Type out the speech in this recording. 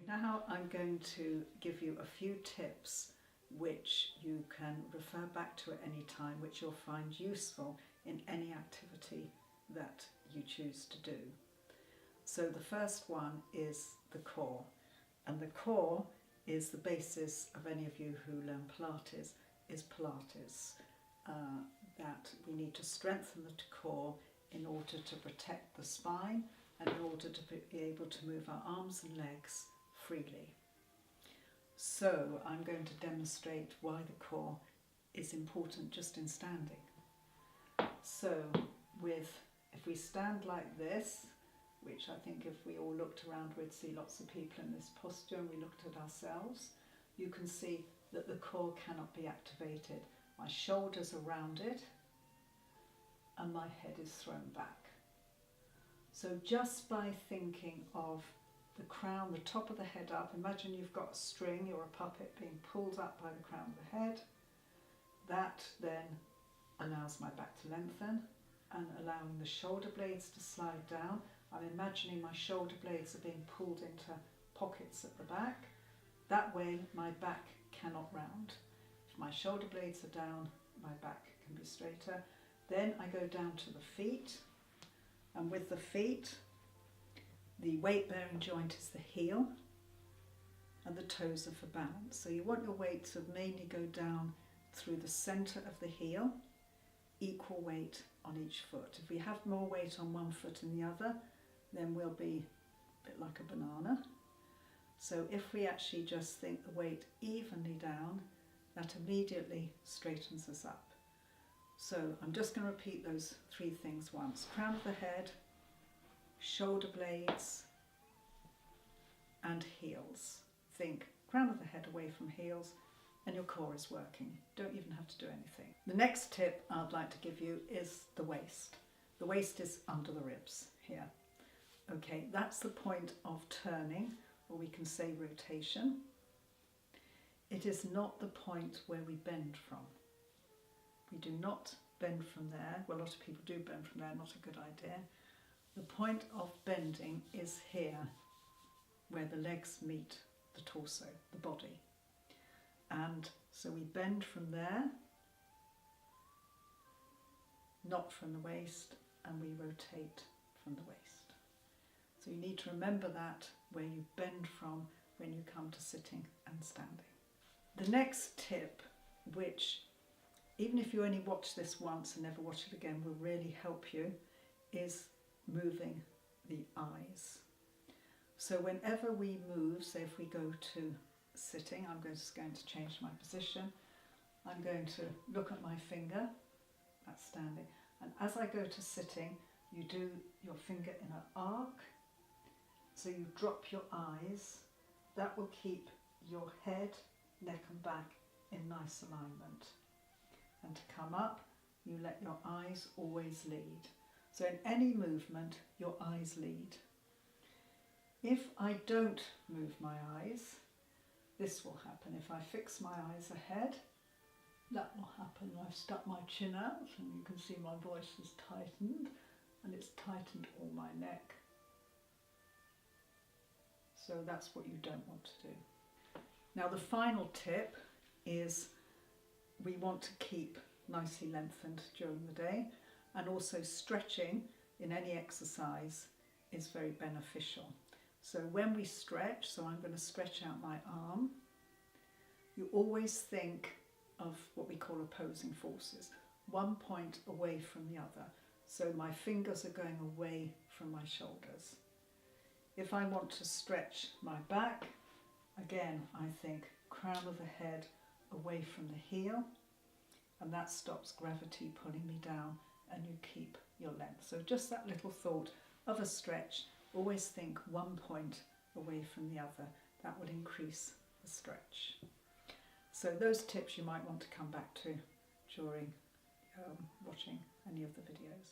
Now I'm going to give you a few tips which you can refer back to at any time, which you'll find useful in any activity that you choose to do. So the first one is the core, and the core is the basis of any of you who learn Pilates, is Pilates. That we need to strengthen the core in order to protect the spine and in order to be able to move our arms and legs freely. So I'm going to demonstrate why the core is important just in standing. So if we stand like this, which I think if we all looked around we'd see lots of people in this posture, and we looked at ourselves, you can see that the core cannot be activated. My shoulders are rounded and my head is thrown back. So just by thinking of the crown, the top of the head up, imagine you've got a string, you're a puppet being pulled up by the crown of the head. That then allows my back to lengthen and allowing the shoulder blades to slide down. I'm imagining my shoulder blades are being pulled into pockets at the back. That way my back cannot round. If my shoulder blades are down, my back can be straighter. Then I go down to the feet, and with the feet, the weight-bearing joint is the heel and the toes are for balance. So you want your weight to mainly go down through the centre of the heel, equal weight on each foot. If we have more weight on one foot than the other, then we'll be a bit like a banana. So if we actually just think the weight evenly down, that immediately straightens us up. So I'm just going to repeat those three things once. Crown of the head, shoulder blades and heels. Think crown of the head away from heels and your core is working. Don't even have to do anything. The next tip I'd like to give you is the waist. The waist is under the ribs here. Okay, that's the point of turning, or we can say rotation. It is not the point where we bend from. We do not bend from there. Well, a lot of people do bend from there, not a good idea. The point of bending is here, where the legs meet the torso, the body. And so we bend from there, not from the waist, and we rotate from the waist. So you need to remember that where you bend from when you come to sitting and standing. The next tip, which even if you only watch this once and never watch it again, will really help you, is moving the eyes. So whenever we move, say if we go to sitting, I'm just going to change my position. I'm going to look at my finger, that's standing, and as I go to sitting, you do your finger in an arc, so you drop your eyes. That will keep your head, neck and back in nice alignment. And to come up, you let your eyes always lead. So in any movement, your eyes lead. If I don't move my eyes, this will happen. If I fix my eyes ahead, that will happen. I've stuck my chin out and you can see my voice is tightened, and it's tightened all my neck. So that's what you don't want to do. Now the final tip is we want to keep nicely lengthened during the day, and also stretching in any exercise is very beneficial. So when we stretch, so I'm going to stretch out my arm, you always think of what we call opposing forces, one point away from the other. So my fingers are going away from my shoulders. If I want to stretch my back, again I think crown of the head away from the heel, and that stops gravity pulling me down and you keep your length. So just that little thought of a stretch, always think one point away from the other. That will increase the stretch. So those tips you might want to come back to during watching any of the videos.